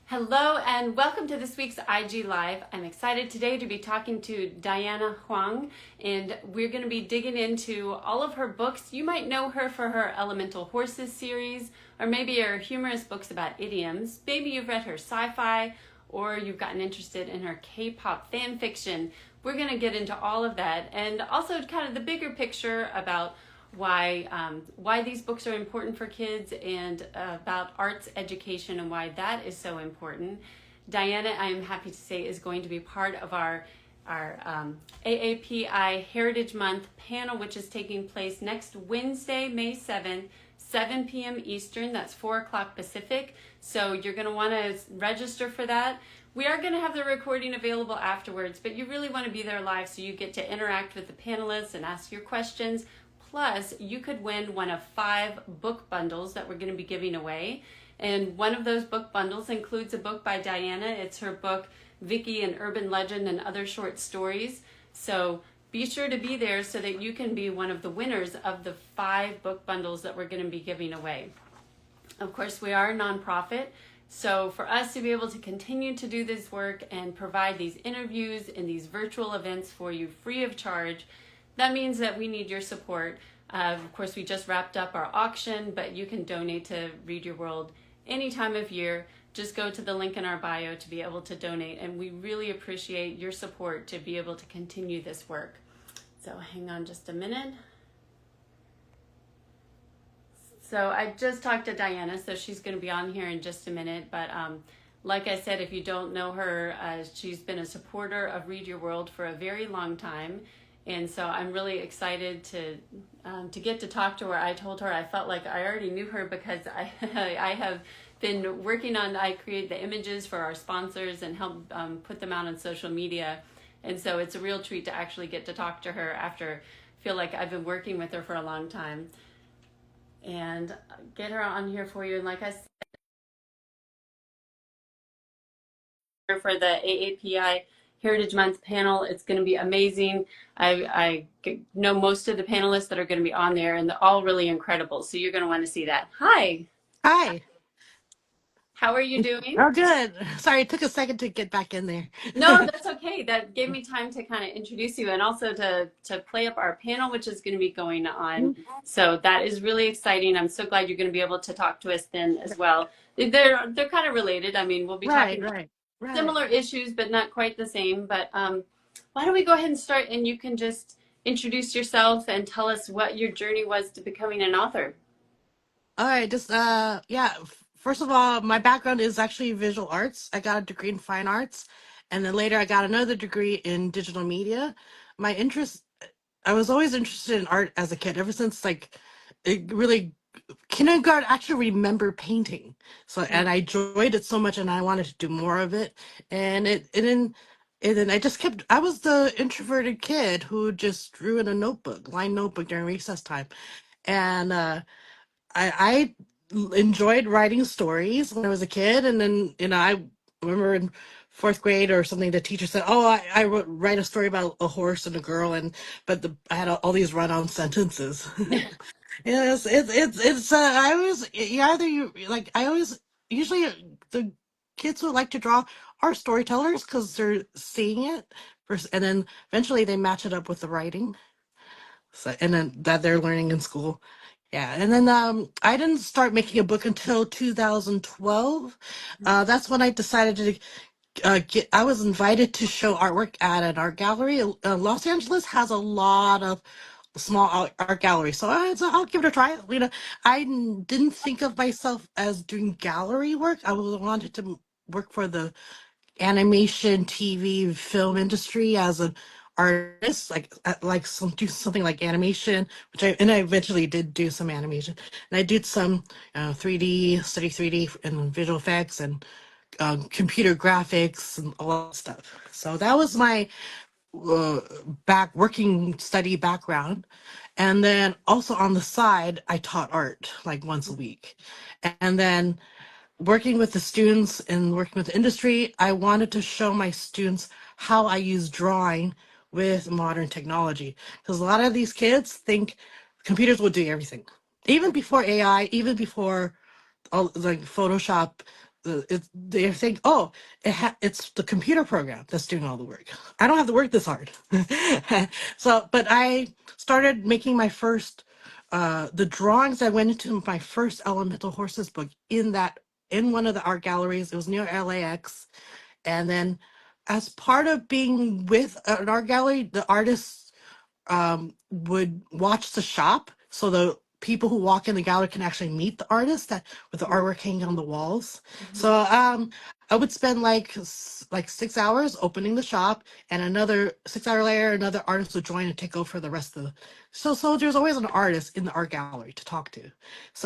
Hello and welcome to this week's IG Live. I'm excited today to be talking to Diana Huang, and we're going to be digging into all of her books. You might know her for her Elemental Horses series, or maybe her humorous books about idioms. Maybe you've read her sci-fi, or you've gotten interested in her K-pop fan fiction. We're going to get into all of that, and also kind of the bigger picture about why these books are important for kids, and about arts education and why that is so important. Diana, I am happy to say, is going to be part of our AAPI Heritage Month panel, which is taking place next Wednesday, May 7th, 7 p.m. Eastern. That's 4 o'clock Pacific. So you're going to want to register for that. We are going to have the recording available afterwards, but you really want to be there live so you get to interact with the panelists and ask your questions. Plus, you could win one of 5 book bundles that we're going to be giving away. And one of those book bundles includes a book by Diana. It's her book, Vicki, an Urban Legend and Other Short Stories. So be sure to be there so that you can be one of the winners of the 5 book bundles that we're going to be giving away. Of course, we are a nonprofit. So for us to be able to continue to do this work and provide these interviews and these virtual events for you free of charge, that means that we need your support. Of course, we just wrapped up our auction, but you can donate to Read Your World any time of year. Just go to the link in our bio to be able to donate, and we really appreciate your support to be able to continue this work. So hang on just a minute. So I just talked to Diana, so she's going to be on here in just a minute, but like I said, if you don't know her, she's been a supporter of Read Your World for a very long time. And so I'm really excited to get to talk to her. I told her I felt like I already knew her because I have been working on, I create the images for our sponsors and help put them out on social media. And so it's a real treat to actually get to talk to her after I feel like I've been working with her for a long time. And get her on here for you. And like I said, for the AAPI Heritage Month panel, it's going to be amazing. I know most of the panelists that are going to be on there, and they're all really incredible. So you're going to want to see that. Hi. Hi. How are you doing? Oh, good. Sorry, it took a second to get back in there. No, that's okay. That gave me time to kind of introduce you and also to play up our panel, which is going to be going on. So that is really exciting. I'm so glad you're going to be able to talk to us then as well. They're kind of related. I mean, we'll be talking Right. similar issues, but not quite the same. But why don't we go ahead and start, and you can just introduce yourself and tell us what your journey was to becoming an author. All right, yeah. First of all, my background is actually visual arts. I got a degree in fine arts, and then later I got another degree in digital media. My interest, I was always interested in art as a kid, ever since like it really kindergarten. Actually, remember painting. So, and I enjoyed it so much, and I wanted to do more of it. And then I just kept. I was the introverted kid who just drew in a notebook, line notebook during recess time, and I enjoyed writing stories when I was a kid, and then I remember in 4th grade or something, the teacher said, "Oh, I write a story about a horse and a girl," I had all these run-on sentences. Yes, it's I always you either you like I always usually the kids who like to draw are storytellers because they're seeing it first, and then eventually they match it up with the writing. So, and then that they're learning in school. Yeah, and then I didn't start making a book until 2012. That's when I decided to I was invited to show artwork at an art gallery. Los Angeles has a lot of small art galleries, so I'll give it a try. Didn't think of myself as doing gallery work. Wanted to work for the animation, TV, film industry as an artist, do something like animation, I eventually did do some animation, and I did some 3D, study 3D and visual effects and computer graphics and all that stuff. So that was my uh, back working study background. And then also on the side, I taught art like once a week. And then working with the students and working with the industry, I wanted to show my students how I use drawing with modern technology. Because a lot of these kids think computers will do everything. Even before AI, even before all like Photoshop, they think, oh, it's the computer program that's doing all the work. I don't have to work this hard. So, but I started making my first, the drawings. I went into my first Elemental Horses book in one of the art galleries. It was near LAX. And then as part of being with an art gallery, the artists would watch the shop, so the people who walk in the gallery can actually meet the artist that with the artwork hanging on the walls. Mhm. So I would spend like 6 hours opening the shop, and another 6 hour later, another artist would join and take over for the rest of the. So there's always an artist in the art gallery to talk to. So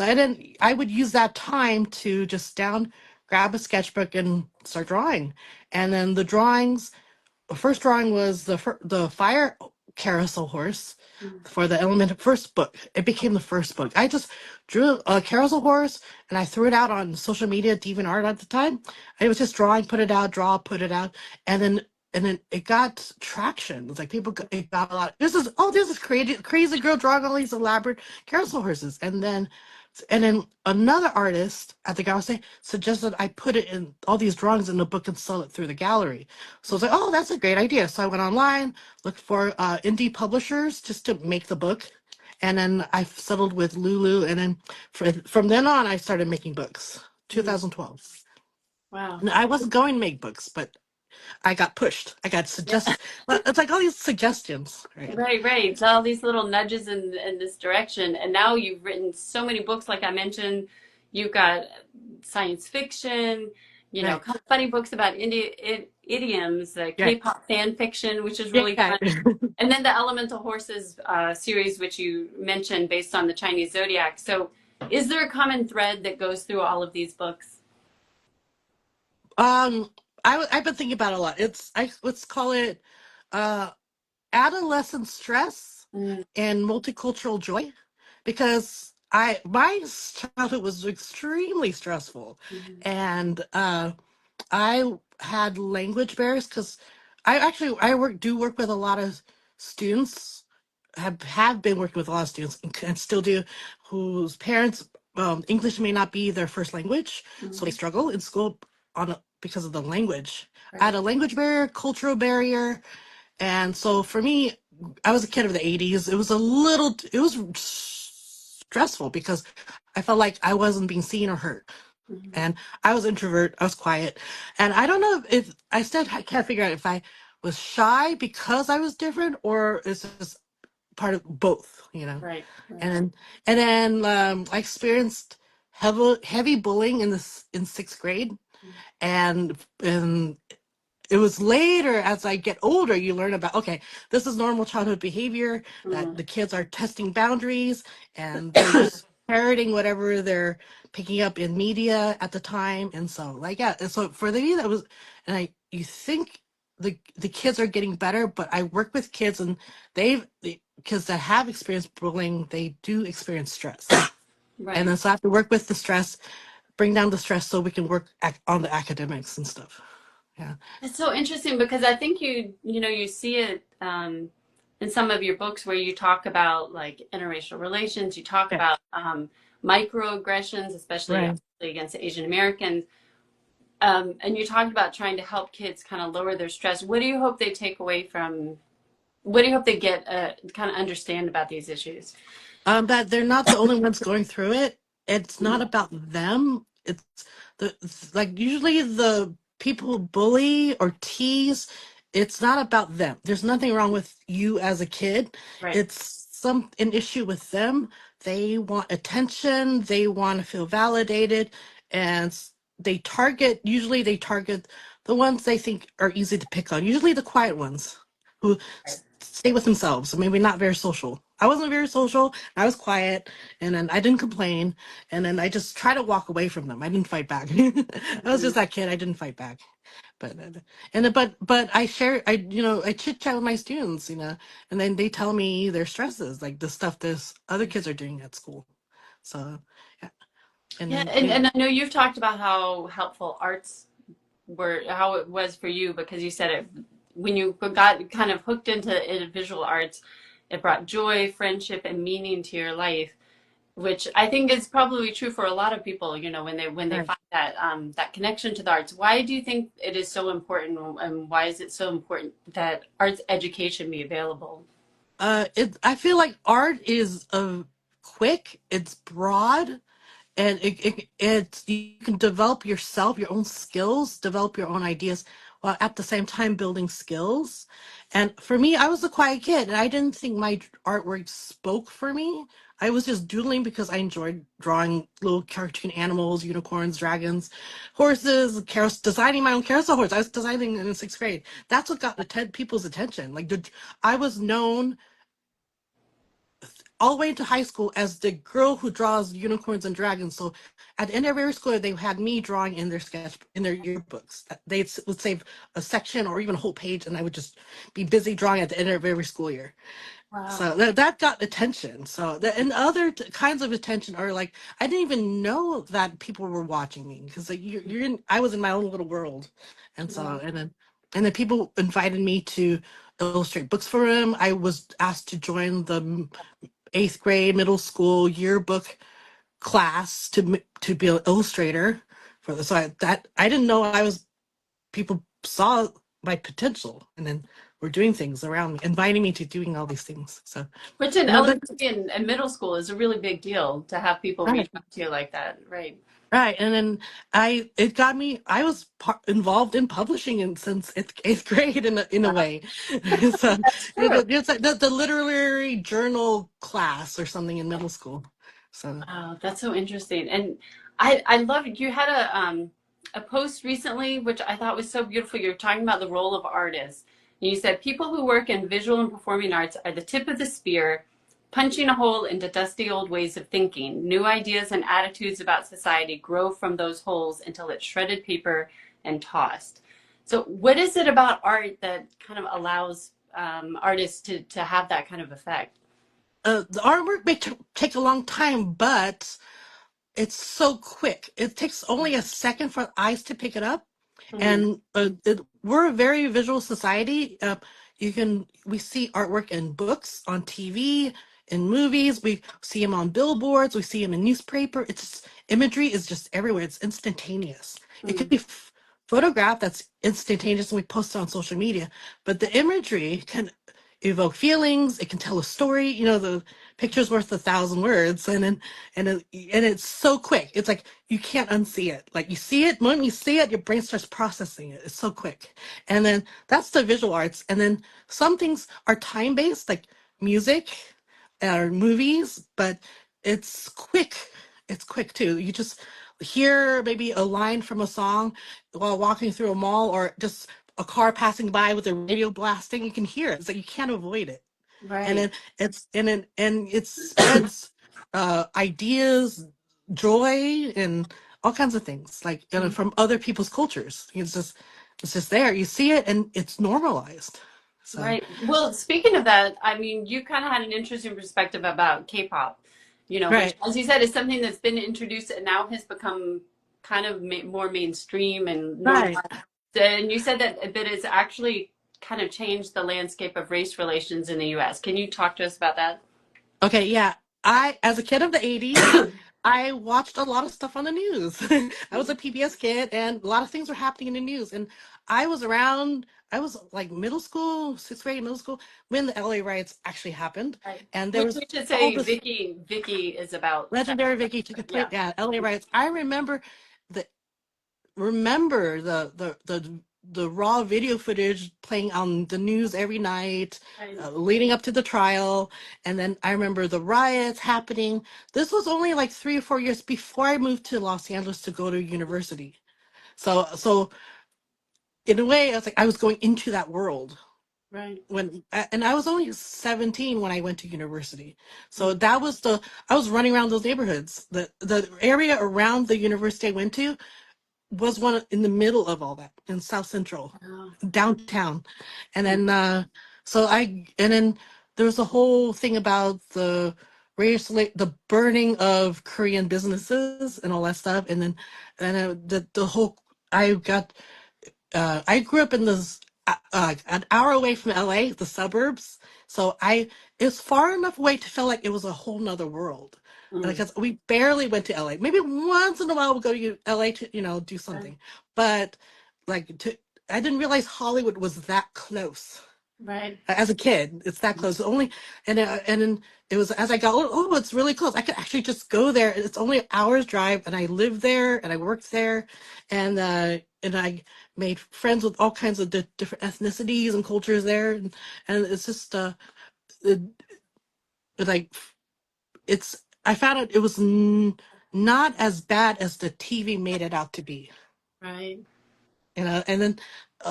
I would use that time to just down grab a sketchbook and start drawing, and then the first drawing was the fire carousel horse Mhm. for the element first book. It became the first book. I just drew a carousel horse and I threw it out on social media, DeviantArt at the time. I was just drawing, put it out, draw, put it out, and then it got traction. It's like it got a lot. This is crazy girl drawing all these elaborate carousel horses, and then another artist at the gallery suggested I put it in all these drawings in the book and sell it through the gallery. So I was like, oh, that's a great idea. So I went online, looked for indie publishers just to make the book. And then I settled with Lulu. And then from then on, I started making books, Mhm. 2012. Wow. And I wasn't going to make books, but I got pushed. I got suggested. Well, it's like all these suggestions, right? Right, right. It's all these little nudges in this direction. And now you've written so many books, like I mentioned. You've got science fiction, Right. kind of funny books about idioms, Right. K-pop fan fiction, which is really Yeah. fun. And then the Elemental Horses series, which you mentioned, based on the Chinese zodiac. So, is there a common thread that goes through all of these books? um, I've been thinking about it a lot. Let's call it uh adolescent stress Mm, and multicultural joy, because my childhood was extremely stressful, mhm, and I had language barriers because I work with a lot of students, have been working with a lot of students, and still do, whose parents, English may not be their first language, so they mhm. struggle in school because of the language. I had Right. a language barrier, cultural barrier, and so for me, I was a kid of the 80s. It was stressful because I felt like I wasn't being seen or heard. Mhm. And I was introvert, I was quiet. And I don't know if I can't figure out if I was shy because I was different, or it's just part of both. Right, right. And I experienced heavy bullying in sixth grade, and it was later as I get older, you learn about, okay, this is normal childhood behavior, that Mhm. the kids are testing boundaries and they're just parroting whatever they're picking up in media at the time. And so, like, yeah, and so for me, that was, you think the kids are getting better, but I work with kids, and the kids that have experienced bullying, they do experience stress. And Right. then so I have to work with the stress, bring down the stress so we can work on the academics and stuff. Yeah. It's so interesting because I think you see it in some of your books where you talk about like interracial relations. You talk Yeah. about microaggressions, especially Right. obviously against Asian Americans. And you talked about trying to help kids kind of lower their stress. What do you hope they take away from? What do you hope they get kind of understand about these issues? That they're not the only ones going through it. It's not about them. It's like usually the people who bully or tease, it's not about them. There's nothing wrong with you as a kid. Right. It's an issue with them. They want attention, they want to feel validated, and usually they target the ones they think are easy to pick on, usually the quiet ones who stay with themselves, maybe not very social. I wasn't very social. I was quiet, and then I didn't complain, and then I just try to walk away from them. I didn't fight back. I was just Mhm. that kid. I didn't fight back. But and then, but I share. I chit chat with my students. And then they tell me their stresses, like the stuff this other kids are doing at school. So yeah, and Yeah, then and I know you've talked about how helpful arts were, how it was for you because you said it when you got kind of hooked into visual arts, it brought joy, friendship, and meaning to your life. which I think is probably true for a lot of people, you know, when they Right. find that that connection to the arts. Why do you think it is so important, and why is it so important that arts education be available? I feel like art is quick, it's broad, and it's you can develop yourself, your own skills, develop your own ideas while at the same time building skills. And for me, I was a quiet kid and I didn't think my artwork spoke for me. I was just doodling because I enjoyed drawing little cartoon animals, unicorns, dragons, horses, designing my own carousel horse. I was designing in sixth grade. That's what got people's attention. I was known all the way into high school as the girl who draws unicorns and dragons. So at the end of every school, they had me drawing in their in their yearbooks. They would save a section or even a whole page, and I would just be busy drawing at the end of every school year. So Wow. that got attention. And other kinds of attention are like I didn't even know that people were watching me because like you're in. I was in my own little world, and Yeah. then people invited me to illustrate books for them. I was asked to join the eighth grade middle school yearbook class to be an illustrator for this. I didn't know I was people saw my potential and then were doing things around me, inviting me to doing all these things. So Which in you know that elementary and middle school is a really big deal to have people reach right, out to you like that, right? right, and then it got me. I was involved in publishing since eighth grade in a Wow. way. So That's true. it's like the literary journal class or something in middle school. So Wow, that's so interesting. And I love it. You had a post recently which I thought was so beautiful. You're talking about the role of artists. And you said people who work in visual and performing arts are the tip of the spear, punching a hole into dusty old ways of thinking. New ideas and attitudes about society grow from those holes until it's shredded paper and tossed. So what is it about art that kind of allows artists to have that kind of effect? the artwork may take a long time, but it's so quick. It takes only a second for eyes to pick it up, Mhm. and we're a very visual society. We see artwork in books, on TV, in movies. We see them on billboards. We see them in newspaper. Imagery is just everywhere. It's instantaneous. It could Mhm. be photographed that's instantaneous, and we post it on social media. But the imagery can evoke feelings. It can tell a story. You know, the picture's worth a thousand words, and it's so quick. It's like you can't unsee it. Like you see it, when you see it, your brain starts processing it. It's so quick. And then that's the visual arts. And then some things are time based, like music or movies, but it's quick. It's quick too. You just hear maybe a line from a song while walking through a mall or just a car passing by with a radio blasting. You can hear it. It's like you can't avoid it. And Right. then it spreads ideas, joy, and all kinds of things like from other people's cultures. It's just there. You see it, and it's normalized. So Right. Well, speaking of that, I mean, you kind of had an interesting perspective about K-pop, you know, which, right, as you said, is something that's been introduced and now has become kind of more mainstream and normal. right. And you said that it's actually kind of changed the landscape of race relations in the U.S. Can you talk to us about that? Okay, yeah. As a kid of the 80s, I watched a lot of stuff on the news. I was a PBS kid, and a lot of things were happening in the news. And I was like middle school, sixth grade, middle school, when the LA riots actually happened. Right. And there Which was we should all say this Vicky is about that. legendary Vicki took place. Yeah. Yeah, LA riots. I the remember the raw video footage playing on the news every night, Right. leading up to the trial, and then I remember the riots happening. This was only like 3 or 4 years before I moved to Los Angeles to go to university. So in a way, I was going into that world Right. and I was only 17 when I went to university. So Mm. that was I was running around those neighborhoods. The area around the university I went to was one in the middle of all that in South Central, Wow. downtown. And Mm. then and then there was a whole thing about the burning of Korean businesses and all that stuff. The whole I got I grew up in this an hour away from LA, the suburbs. So it's far enough away to feel like it was a whole nother world. Mm. because we barely went to LA. Maybe once in a while we'll go to LA to, do something. But like I didn't realize Hollywood was that close. Right. As a kid, it's that close. Only, and then it was as I got older. Oh, it's really close. I could actually just go there. It's only an hour's drive, and I lived there, and I worked there, and I made friends with all kinds of different ethnicities and cultures there, and it's just it, like it's. I found it was not as bad as the TV made it out to be. Right. And then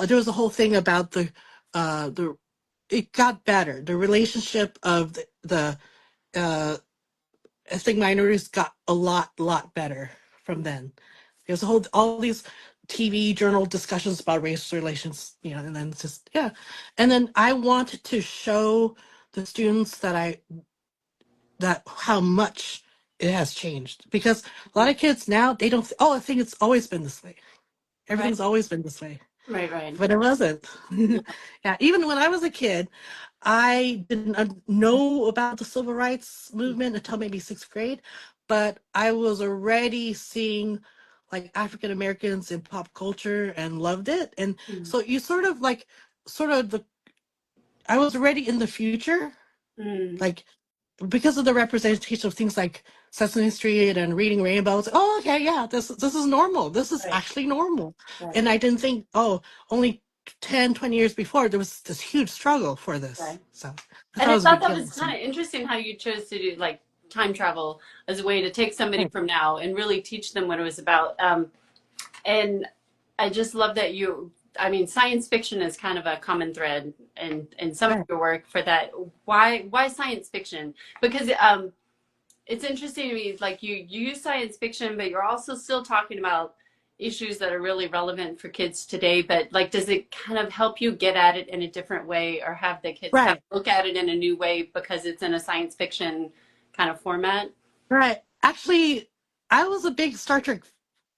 there was a whole thing about the it got better. The relationship of the ethnic minorities got a lot better from then. There's a whole all these TV journal discussions about race relations, and then it's just and then I wanted to show the students that how much it has changed because a lot of kids now they don't. Oh, I think it's always been this way. Right. Everything's always been this way. Right. Right. But it wasn't. Yeah, even when I was a kid, I didn't know about the civil rights movement until maybe sixth grade, but I was already seeing like African Americans in pop culture and loved it. And Mm. so you sort of the, I was already in the future, Mm. like because of the representation of things like Sesame Street and Reading Rainbows. Oh, okay, yeah, this is normal. This is Right. actually normal. Right. And I didn't think, oh, only 10, 20 years before there was this huge struggle for this. Right. So I And thought it I was a thought big that deal. was So, kind of interesting how you chose to do like time travel as a way to take somebody right, from now and really teach them what it was about. And I just love that I mean, science fiction is kind of a common thread in some of right, your work for that. Why science fiction? Because it's interesting to me, like you use science fiction, but you're also still talking about issues that are really relevant for kids today. But like, does it kind of help you get at it in a different way, or have the kids kind right. of look at it in a new way because it's in a science fiction kind of format? Right. Actually, I was a big Star Trek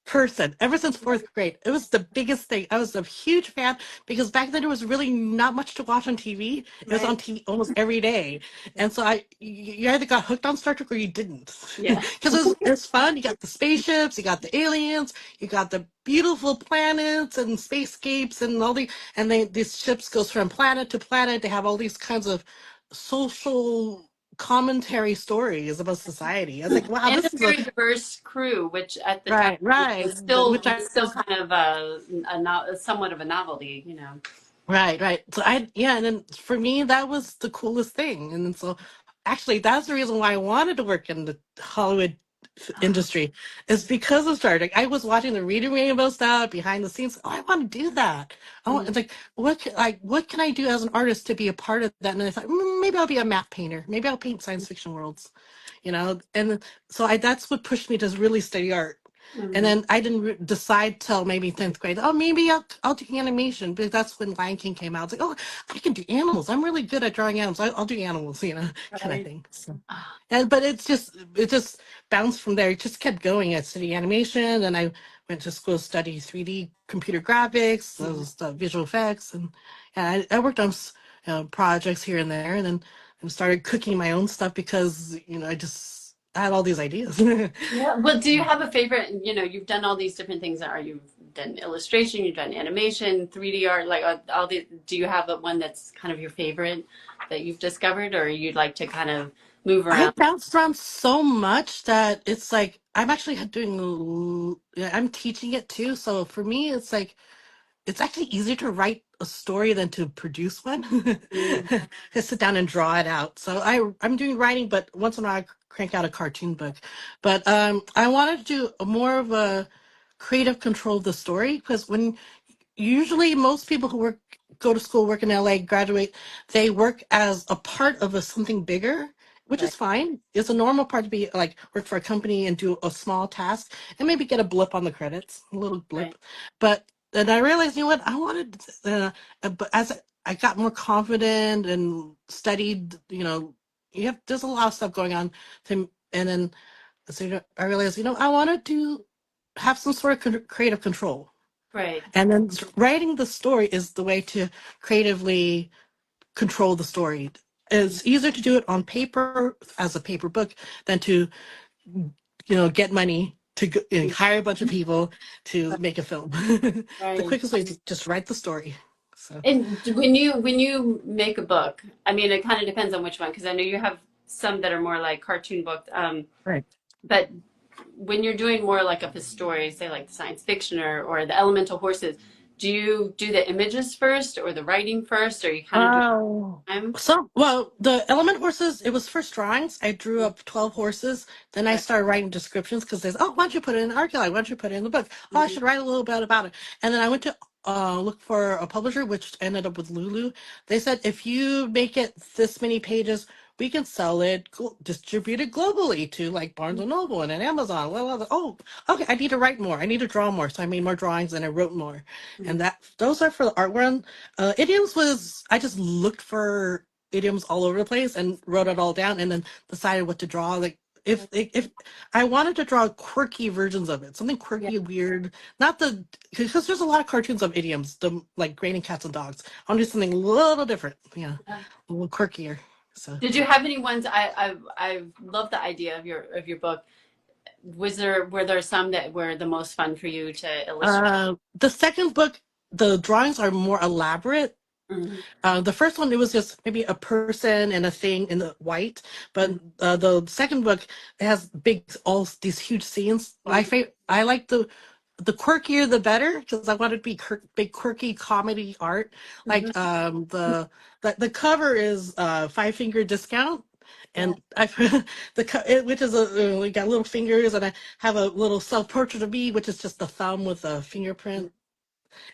person ever since fourth grade. It was the biggest thing. I was a huge fan because back then there was really not much to watch on TV. It was on Right. TV almost every day, and so you either got hooked on Star Trek or you didn't, Yeah. because it was fun. You got the spaceships, you got the aliens, you got the beautiful planets and spacescapes and these ships goes from planet to planet. They have all these kinds of social commentary stories about society. I was like, wow, And this a is a very diverse crew, which at the time right, right. Which I was still was kind of somewhat of a novelty, you know. right, right. So and then for me, that was the coolest thing. And then so actually, that's the reason why I wanted to work in the Hollywood industry is because of Star Trek. I was watching the Reading Rainbow stuff behind the scenes. Oh, I want to do that. I want, Mm. it's like, what can I do as an artist to be a part of that? And I thought, maybe I'll be a map painter. Maybe I'll paint science fiction worlds. And so that's what pushed me to really study art. And Mm. then I didn't decide till maybe 10th grade. Oh, maybe I'll do animation, because that's when Lion King came out. I was like, oh, I can do animals. I'm really good at drawing animals. I'll do animals, kind of Right. thing. So, Ah, and but it just bounced from there. It just kept going at City Animation, and I went to school to study 3D computer graphics, mhm. visual effects, and I worked on projects here and there, and then and started cooking my own stuff because I had all these ideas. Yeah. Well, do you have a favorite? You know, you've done all these different things. You've done illustration, you've done animation, 3D art, like all the. Do you have one that's kind of your favorite that you've discovered, or you'd like to kind of move I around? bounced around so much that it's like I'm actually doing. Yeah, I'm teaching it too. So for me, it's like it's actually easier to write a story than to produce one. Mm. To sit down and draw it out. So I'm doing writing, but once in a while I crank out a cartoon book. But I wanted to do more of a creative control of the story, because when usually most people who go to school, work in LA, graduate, they work as a part of something bigger, which Right. is fine. It's a normal part to be like work for a company and do a small task and maybe get a blip on the credits, a little Right. blip. But then I realized, you know what, I wanted, but as I got more confident and studied, there's a lot of stuff going on and then so I realized, I wanted to have some sort of creative control. Right. And then writing the story is the way to creatively control the story. It's easier to do it on paper as a paper book than to get money to hire a bunch of people to make a film. The Right. quickest way is just write the story. So And when you make a book, I mean, it kind of depends on which one, because I know you have some that are more like cartoon books. right. But when you're doing more like of a story, say like science fiction or the elemental horses, do you do the images first or the writing first, or you kind of do it Oh. at the time? So, well, the element horses, it was first drawings. I drew up 12 horses. Then I Right. started writing descriptions because there's, oh, why don't you put it in the art gallery? Why don't you put it in the book? Oh, I Mhm. should write a little bit about it. And then I went to look for a publisher, which ended up with Lulu. They said, if you make it this many pages, we can sell it, distribute it globally to like Barnes and Noble and Amazon. Oh, okay, I need to write more. I need to draw more. So I made more drawings and I wrote more. And Mhm. that those are for the art one. Idioms was I just looked for idioms all over the place and wrote it all down, and then decided what to draw. Like if I wanted to draw quirky versions of it, something Yeah. quirky, weird, not the because there's a lot of cartoons of idioms, the like raining cats and dogs. I want to do something a little different, yeah, a little quirkier. So. Did you have any ones? I love the idea of your book. Were there some that were the most fun for you to illustrate? The second book, the drawings are more elaborate. Mhm. The first one, it was just maybe a person and a thing in the white, but Mhm. the second book, it has all these huge scenes. Mhm. I like the quirkier the better because I want it to be big quirky comedy art. Mhm. Like the cover is Five Finger Discount, Yeah. and I which is we got little fingers, and I have a little self portrait of me, which is just the thumb with a fingerprint,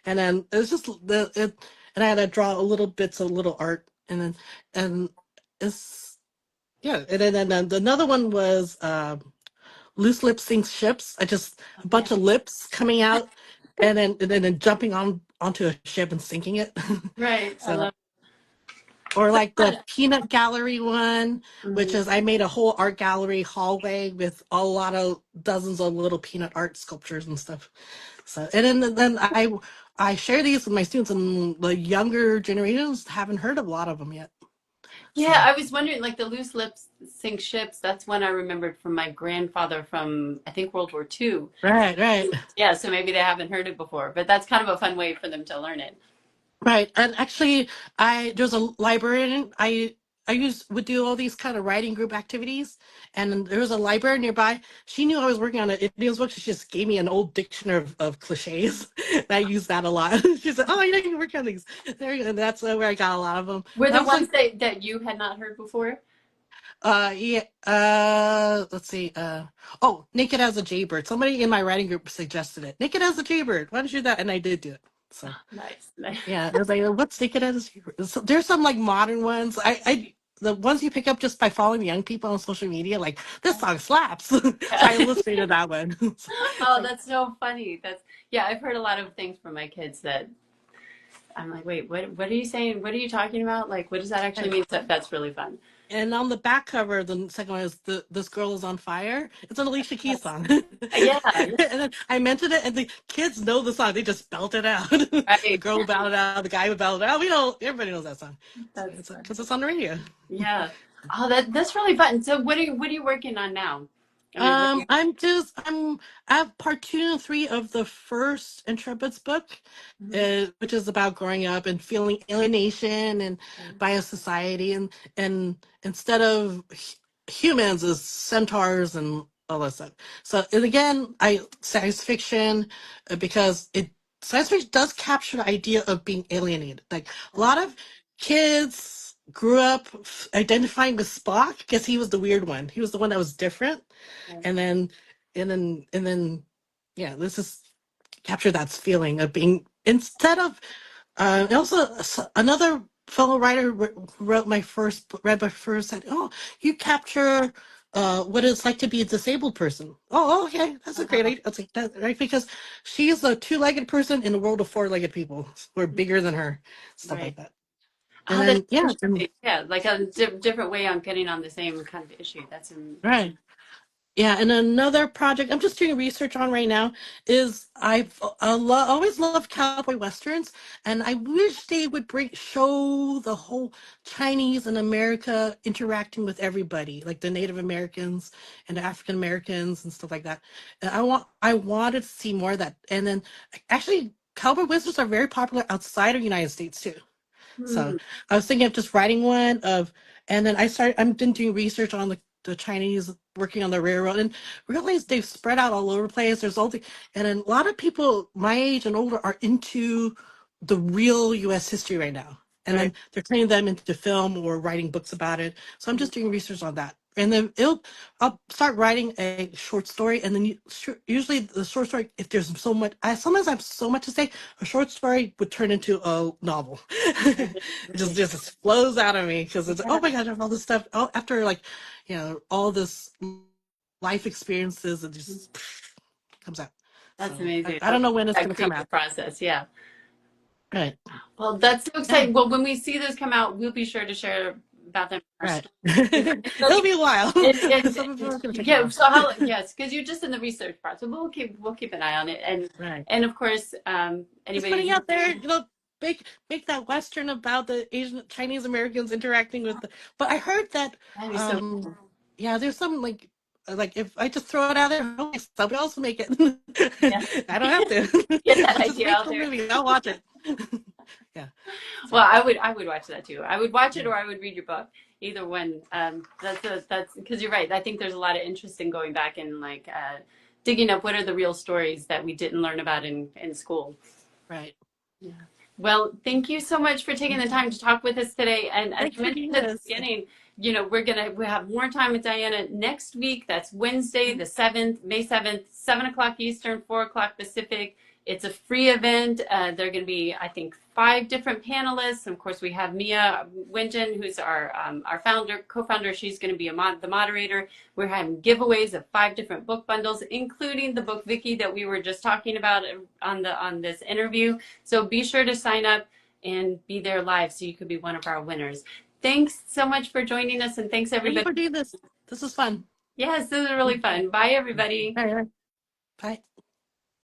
and then it's just and I had to draw a little bits of little art, and then and it's yeah, and then another one was loose lip sink ships. I just Oh, a yeah. bunch of lips coming out, and then jumping onto a ship and sinking it. Right. I So love. or So like fun. the peanut gallery one, which Mhm. is I made a whole art gallery hallway with a lot of dozens of little peanut art sculptures and stuff. So and then I share these with my students, and the younger generations haven't heard of a lot of them yet. Yeah, So I was wondering, like the loose lips sink ships. That's one I remembered from my grandfather from I think World War II. right, right. Yeah, so maybe they haven't heard it before, but that's kind of a fun way for them to learn it. Right, and actually, there's a librarian. Would do all these kind of writing group activities, and there was a librarian nearby. She knew I was working on an idioms book. She just gave me an old dictionary of cliches, and I use that a lot. She said, "Oh, I know you work on these." And that's where I got a lot of them. Were And the also, ones that you had not heard before? yeah, let's see. Oh, Naked as a Jaybird. Somebody in my writing group suggested it. Naked as a Jaybird. Why don't you do that? And I did do it. So. Nice, nice. Yeah, it was like, what's naked at his so there's some like modern ones. The ones you pick up just by following young people on social media, like this song slaps. I illustrated that one. Oh, So, that's so funny. That's yeah, I've heard a lot of things from my kids that I'm like, wait, what are you saying? What are you talking about? Like, what does that actually right. mean? So that's really fun. And on the back cover, the second one is "This Girl Is on Fire." It's an Alicia Keys Yes. song. Yeah, And yeah, then I mentioned it, and the kids know the song. They just belt it out. The right. girl would belt it out. The guy would belt it out. We know everybody knows that song. So That's it's fun. because it's on the radio. Yeah. Oh, that's really fun. So what are you working on now? I mean, what are you I have part 2 and 3 of the first Intrepids book, Mhm. which is about growing up and feeling alienation and by a society, and instead of humans as centaurs and all that stuff. So and again, I science fiction because it science fiction does capture the idea of being alienated. Like a lot of kids grew up identifying with Spock because he was the weird one. He was the one that was different, Right. and then yeah, this is capture that feeling of being instead of and also another fellow writer wrote my first read my first said, oh, you capture what it's like to be a disabled person. Oh, okay, that's a great Uh-huh. idea. That's like that, right? Because she's a two-legged person in a world of four-legged people who are bigger than her, stuff Right. like that. And Oh, that's then yeah, interesting. Yeah, like a different way on getting on the same kind of issue. That's right. Yeah, and another project I'm just doing research on right now is always loved cowboy westerns, and I wish they would show the whole Chinese and America interacting with everybody, like the Native Americans and the African Americans and stuff like that. And I wanted to see more of that. And then actually, cowboy westerns are very popular outside of the United States too. So Hmm. I was thinking of just writing one of, and then I've been doing research on the Chinese working on the railroad and realized they've spread out all over the place. There's all the, and then a lot of people my age and older are into the real US history right now. And Right. then they're turning them into film or writing books about it. So I'm just doing research on that. And then I'll start writing a short story, and then usually the short story, if there's so much, I sometimes have so much to say, a short story would turn into a novel. It just flows out of me because it's, oh Yeah, my gosh, I have all this stuff. Oh, after like, all this life experiences, it just comes out. that's So I, amazing. I don't know when it's That gonna come creative out. process. Yeah. Right. Well, that's so Yeah. exciting. Well, when we see those come out, we'll be sure to share about them in our Right. story. It'll be a while. And Some people are gonna take a yeah, while. so how? Yes, because you're just in the research part, so we'll keep an eye on it, Right. and of course, Just anybody putting who out there, make that Western about the Asian Chinese Americans interacting with the, but I heard that that'd be so um cool. yeah, there's some like if I just throw it out there, hopefully somebody else will make it. Yeah, I don't have to. get that Just idea make out the there. movie. I'll watch it. Yeah. So Well, I would watch that too. I would watch it, yeah. or I would read your book. Either one. That's because you're right. I think there's a lot of interest in going back and like digging up what are the real stories that we didn't learn about in school. Right. Yeah. Well, thank you so much for taking the time to talk with us today. And as Thanks I for mentioned doing at the this. beginning, we have more time with Diana next week. That's Wednesday, the 7th, May 7th, 7 o'clock Eastern, 4 o'clock Pacific. It's a free event. There are going to be, I think, 5 different panelists. And of course, we have Mia Wengen, who's our founder, co-founder. She's going to be the moderator. We're having giveaways of 5 different book bundles, including the book Vicki that we were just talking about on this interview. So be sure to sign up and be there live so you could be one of our winners. Thanks so much for joining us, and thanks Thank you everybody. for doing this. This is fun. Yes, this is really fun. Bye, everybody. All right. Bye.